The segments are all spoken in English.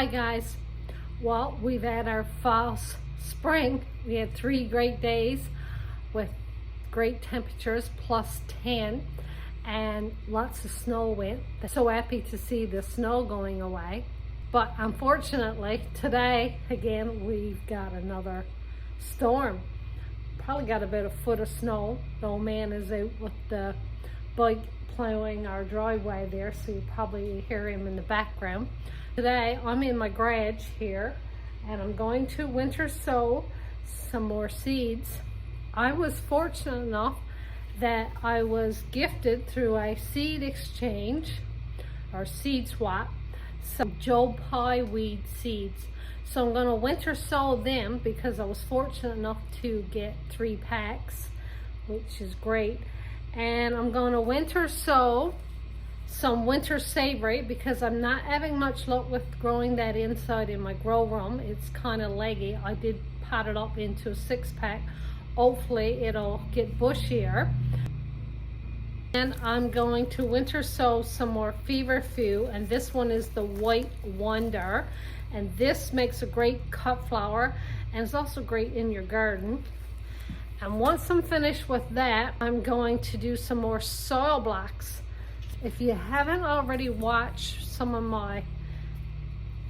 Hi guys. Well, we've had our fall spring. We had 3 great days with great temperatures plus 10 and lots of snow went. So happy to see the snow going away. But unfortunately today again we've got another storm. Probably got about a foot of snow. The old man is out with the bike plowing our driveway there, so you probably hear him in the background. Today I'm in my garage here and I'm going to winter sow some more seeds. I was fortunate enough that I was gifted through a seed exchange or seed swap some Joe Pye weed seeds. So I'm going to winter sow them because I was fortunate enough to get 3 packs, which is great. And I'm going to winter sow some winter savory because I'm not having much luck with growing that inside in my grow room. It's kind of leggy. I did pot it up into a 6-pack. Hopefully it'll get bushier. And I'm going to winter sow some more feverfew, and this one is the White Wonder, and this makes a great cut flower and it's also great in your garden. And once I'm finished with that, I'm going to do some more soil blocks. If you haven't already watched some of my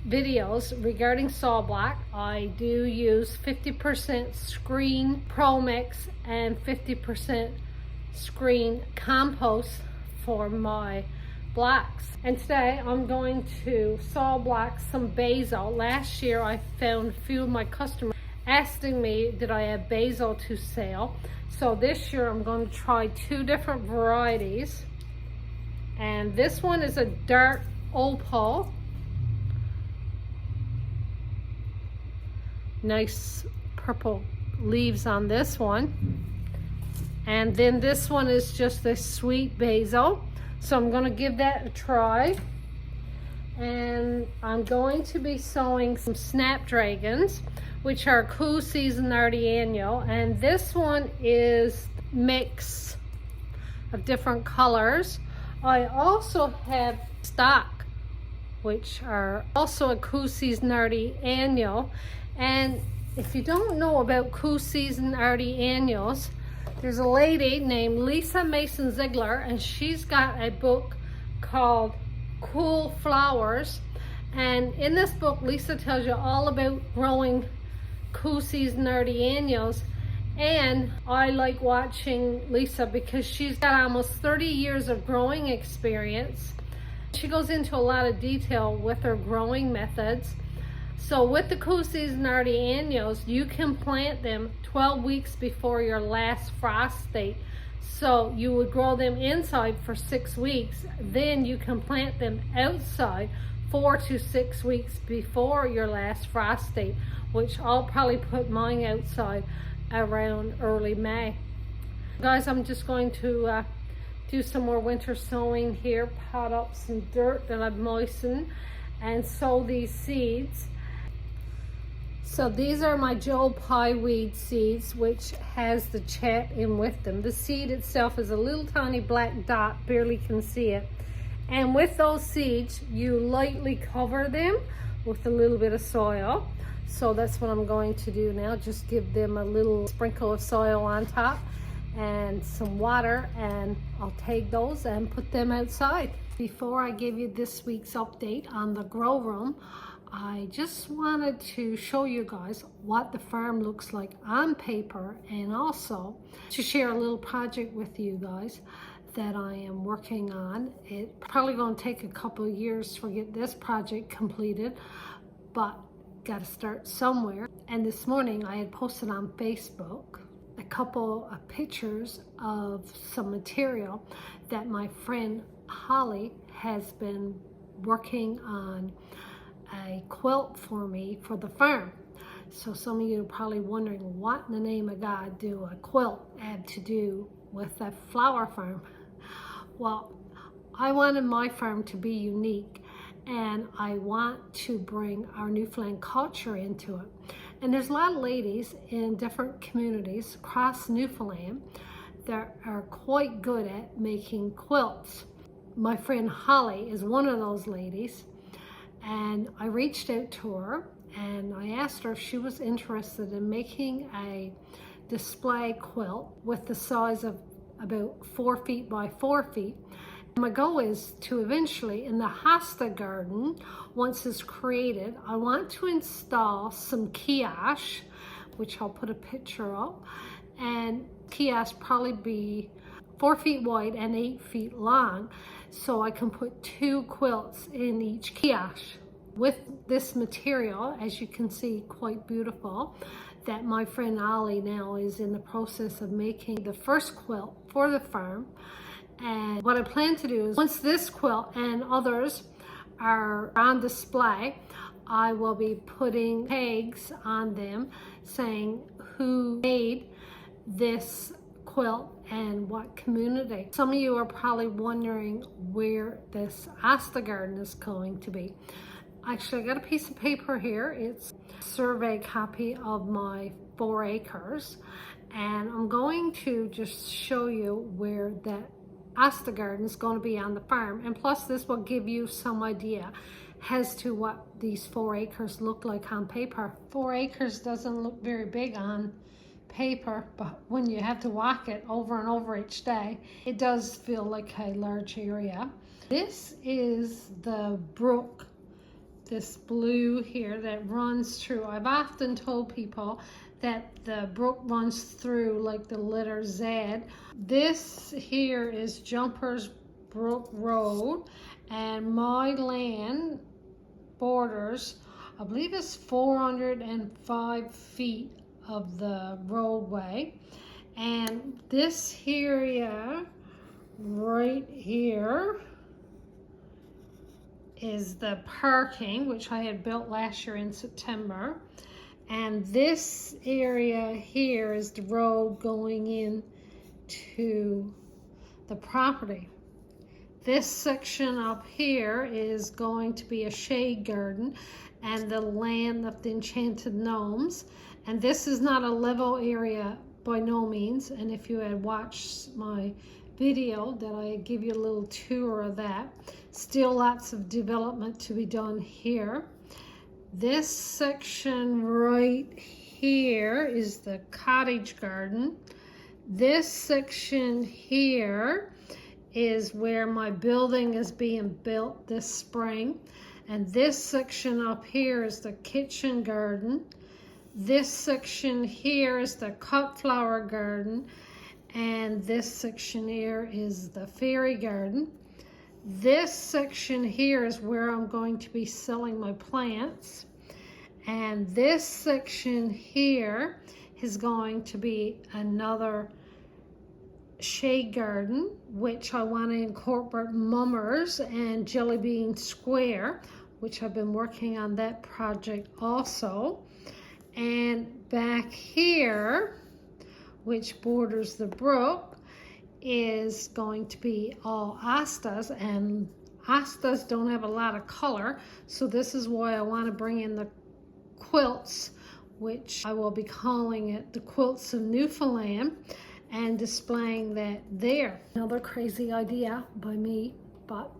videos regarding soil block, I do use 50% Screen Pro Mix and 50% Screen Compost for my blocks. And today I'm going to soil block some basil. Last year I found a few of my customers asking me did I have basil to sell. So this year I'm going to try 2 different varieties. And this one is a dark opal. Nice purple leaves on this one. And then this one is just a sweet basil. So I'm going to give that a try. And I'm going to be sowing some snapdragons, which are cool season artiannual. And this one is mix of different colors. I also have stock, which are also a cool season artiannual. And if you don't know about cool season artiannuals, there's a lady named Lisa Mason Ziegler, and she's got a book called Cool Flowers. And in this book, Lisa tells you all about growing cool season artiannuals. And I like watching Lisa because she's got almost 30 years of growing experience. She goes into a lot of detail with her growing methods. So with the cool season artiannuals, you can plant them 12 weeks before your last frost date. So you would grow them inside for 6 weeks. Then you can plant them outside 4 to 6 weeks before your last frost date, which I'll probably put mine outside around early May. Guys, I'm just going to do some more winter sowing here, pot up some dirt that I've moistened and sow these seeds. So these are my Joe Pye weed seeds, which has the chat in with them. The seed itself is a little tiny black dot, barely can see it. And with those seeds, you lightly cover them with a little bit of soil. So that's what I'm going to do now. Just give them a little sprinkle of soil on top and some water, and I'll take those and put them outside. Before I give you this week's update on the grow room, I just wanted to show you guys what the farm looks like on paper, and also to share a little project with you guys that I am working on. It's probably going to take a couple of years to get this project completed, but got to start somewhere. And this morning I had posted on Facebook a couple of pictures of some material that my friend Holly has been working on a quilt for me for the farm. So some of you are probably wondering, what in the name of God do a quilt have to do with a flower farm? Well, I wanted my farm to be unique, and I want to bring our Newfoundland culture into it. And there's a lot of ladies in different communities across Newfoundland that are quite good at making quilts. My friend Holly is one of those ladies, And I reached out to her and I asked her if she was interested in making a display quilt with the size of about 4 feet by 4 feet. My goal is to eventually, in the Hosta garden, once it's created, I want to install some quiche, which I'll put a picture of, and quiche probably be 4 feet wide and 8 feet long, so I can put 2 quilts in each quiche. With this material, as you can see, quite beautiful, that my friend Ollie now is in the process of making the first quilt for the farm. And what I plan to do is, once this quilt and others are on display, I will be putting tags on them saying who made this quilt and what community. Some of you are probably wondering where this Hosta garden is going to be. Actually, I got a piece of paper here. It's a survey copy of my 4 acres. And I'm going to just show you where that Hosta garden is going to be on the farm. And plus this will give you some idea as to what these 4 acres look like on paper. 4 acres doesn't look very big on paper, but when you have to walk it over and over each day, it does feel like a large area. This is the brook, this blue here that runs through. I've often told people that the brook runs through like the letter Z. This here is Jumpers Brook Road, and my land borders, I believe it's 405 feet of the roadway. And this area right here is the parking, which I had built last year in September. And this area here is the road going in to the property. This section up here is going to be a shade garden and the land of the enchanted gnomes. And this is not a level area by no means. And if you had watched my video that I give you a little tour of that, still lots of development to be done here. This section right here is the cottage garden. This section here is where my building is being built this spring. And this section up here is the kitchen garden. This section here is the cut flower garden. And this section here is the fairy garden. This section here is where I'm going to be selling my plants. And this section here is going to be another shade garden, which I want to incorporate mummers and jelly bean square, which I've been working on that project also. And back here, which borders the brook, is going to be all Hostas, and Hostas don't have a lot of color, so this is why I want to bring in the quilts, which I will be calling it the Quilts of Newfoundland, and displaying that there. Another crazy idea by me, but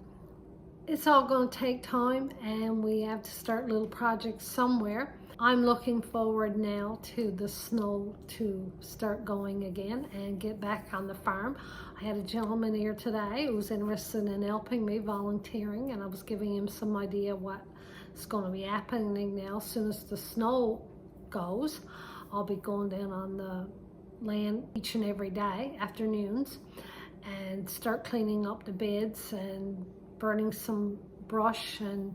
it's all going to take time and we have to start little projects somewhere. I'm looking forward now to the snow to start going again and get back on the farm. I had a gentleman here today who was interested in helping me, volunteering, and I was giving him some idea what's going to be happening now. As soon as the snow goes, I'll be going down on the land each and every day, afternoons, and start cleaning up the beds and burning some brush and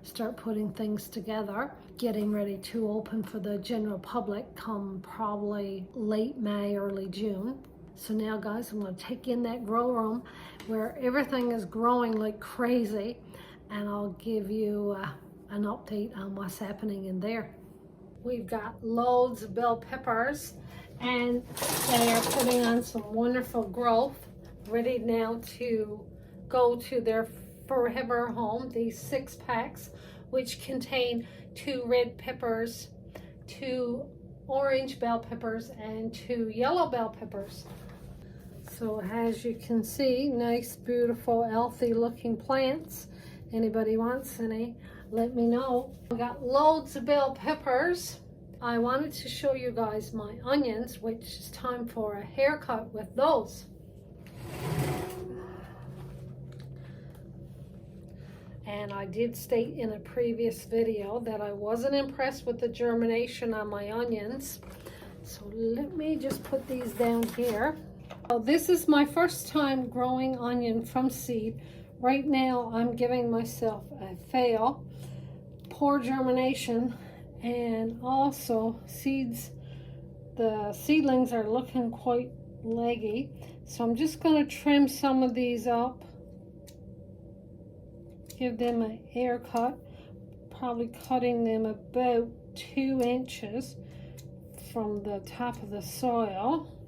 start putting things together, getting ready to open for the general public come probably late May, early June. So now guys, I'm going to take in that grow room where everything is growing like crazy, and I'll give you an update on what's happening in there. We've got loads of bell peppers and they are putting on some wonderful growth, ready now to go to their forever home. These 6 packs, which contain 2 red peppers, 2 orange bell peppers, and 2 yellow bell peppers. So as you can see, nice, beautiful, healthy looking plants. Anybody wants any, let me know. I got loads of bell peppers. I wanted to show you guys my onions, which is time for a haircut with those. And I did state in a previous video that I wasn't impressed with the germination on my onions. So let me just put these down here. So this is my first time growing onion from seed. Right now I'm giving myself a fail. Poor germination, and also the seedlings are looking quite leggy. So I'm just going to trim some of these up. Give them an air cut, probably cutting them about 2 inches from the top of the soil.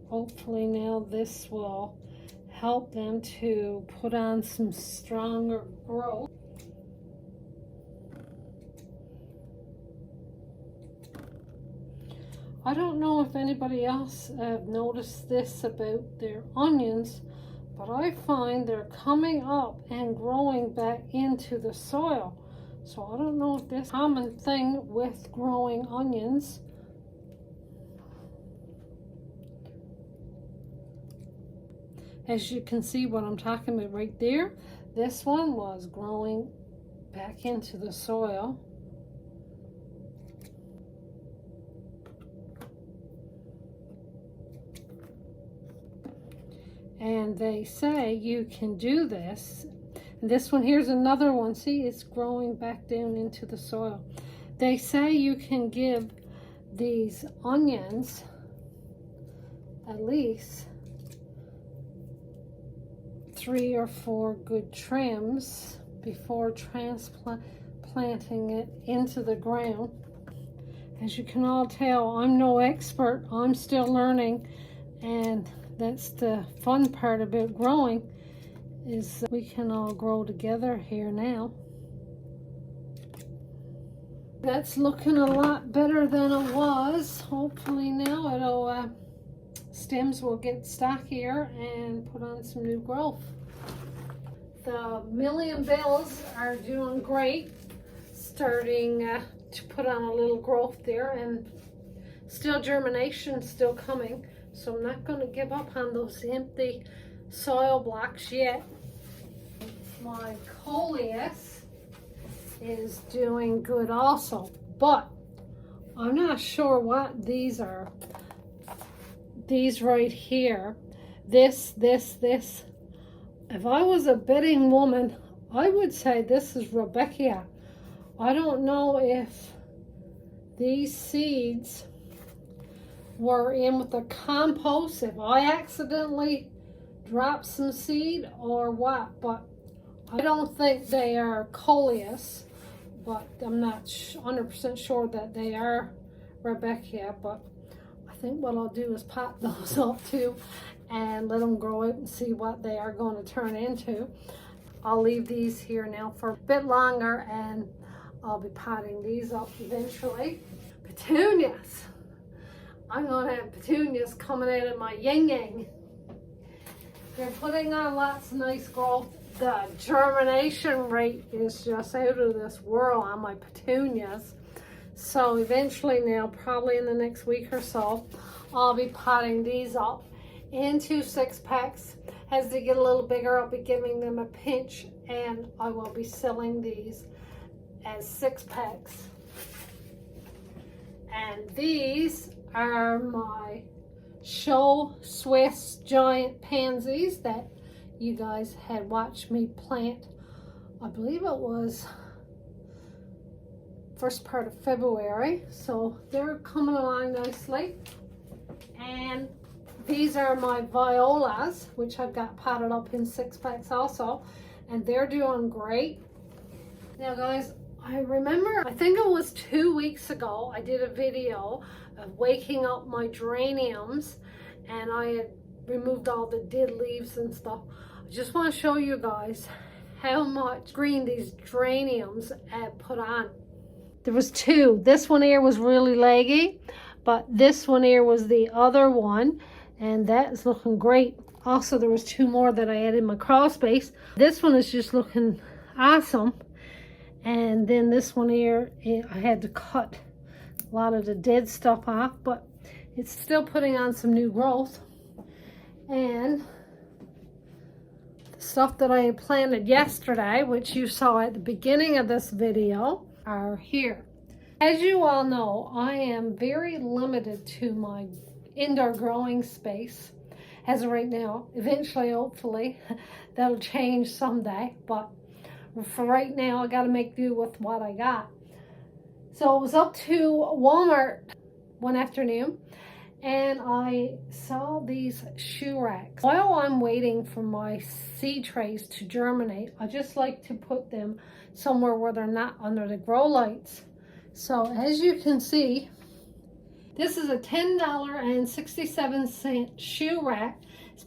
Hopefully now this will help them to put on some stronger growth. I don't know if anybody else noticed this about their onions, but I find they're coming up and growing back into the soil. So I don't know if this is a common thing with growing onions. As you can see what I'm talking about right there, this one was growing back into the soil. And they say you can do this. And this one, here's another one. See, it's growing back down into the soil. They say you can give these onions at least 3 or 4 good trims before transplanting it into the ground. As you can all tell, I'm no expert. I'm still learning, and that's the fun part about growing, is we can all grow together here now. That's looking a lot better than it was. Hopefully now it'll stems will get stockier and put on some new growth. The million bells are doing great, starting to put on a little growth there, and still germination still coming. So I'm not going to give up on those empty soil blocks yet. My coleus is doing good also, but I'm not sure what these are. These right here, this. If I was a betting woman, I would say this is Rebecca. I don't know if these seeds were in with the compost, if I accidentally dropped some seed or what, but I don't think they are coleus, but I'm not 100% sure that they are Rebecca. But I think what I'll do is pot those up too and let them grow out and see what they are going to turn into. I'll leave these here now for a bit longer, and I'll be potting these up eventually. Petunias. I'm going to have petunias coming out of my yin-yang. They're putting on lots of nice growth. The germination rate is just out of this world on my petunias. So eventually now, probably in the next week or so, I'll be potting these up into 6-packs. As they get a little bigger, I'll be giving them a pinch, and I will be selling these as 6-packs. And these are my show Swiss giant pansies that you guys had watched me plant. I believe it was first part of February, so they're coming along nicely. And these are my violas, which I've got potted up in 6-packs also, and they're doing great. Now guys, I remember, I think it was 2 weeks ago, I did a video of waking up my geraniums, and I had removed all the dead leaves and stuff. I just want to show you guys how much green these geraniums had put on. There was 2. This one here was really leggy, but this one here was the other one. and that is looking great. Also, there was 2 more that I added in my crawl space. This one is just looking awesome. And then this one here, I had to cut a lot of the dead stuff off, but it's still putting on some new growth. And the stuff that I had planted yesterday, which you saw at the beginning of this video, are here. As you all know, I am very limited to my indoor growing space as of right now. Eventually, hopefully, that'll change someday, but for right now, I got to make do with what I got. So I was up to Walmart one afternoon, and I saw these shoe racks. While I'm waiting for my seed trays to germinate, I just like to put them somewhere where they're not under the grow lights. So as you can see, this is a $10.67 shoe rack. It's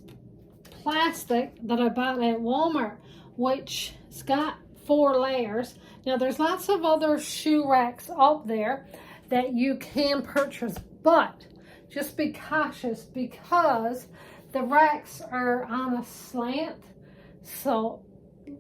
plastic that I bought at Walmart, which has got 4 layers. Now there's lots of other shoe racks out there that you can purchase, but just be cautious because the racks are on a slant, so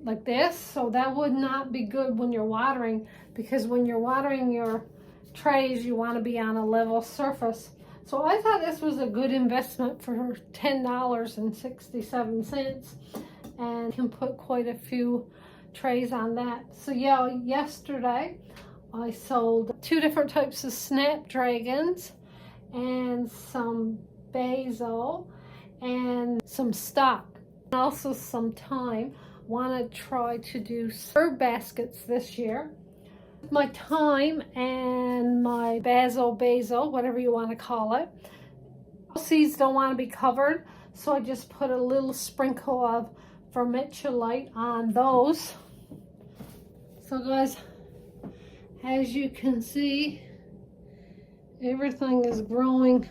like this, so that would not be good when you're watering, because when you're watering your trays you want to be on a level surface. So I thought this was a good investment for $10.67, and you can put quite a few trays on that. So yeah, yesterday I sold 2 different types of snapdragons and some basil and some stock, and also some thyme. Want to try to do herb baskets this year. My thyme and my basil, whatever you want to call it. Seeds don't want to be covered, so I just put a little sprinkle of vermiculite on those. So guys, as you can see, everything is growing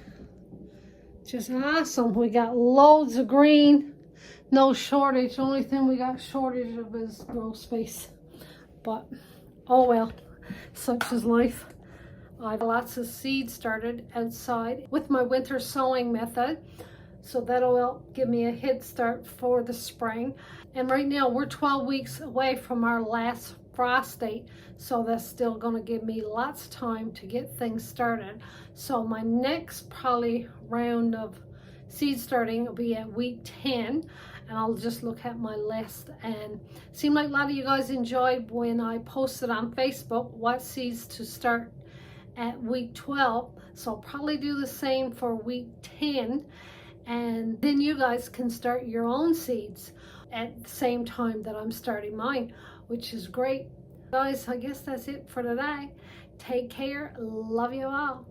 just awesome. We got loads of green, no shortage. The only thing we got shortage of is grow space, but oh well, such is life. I have lots of seeds started outside with my winter sowing method, so that'll help give me a head start for the spring. And right now we're 12 weeks away from our last frost date, so that's still going to give me lots of time to get things started. So my next probably round of seed starting will be at week 10, and I'll just look at my list. And it seemed like a lot of you guys enjoyed when I posted on Facebook what seeds to start at week 12, so I'll probably do the same for week 10, and then you guys can start your own seeds at the same time that I'm starting mine, which is great. Guys, I guess that's it for today. Take care. Love you all.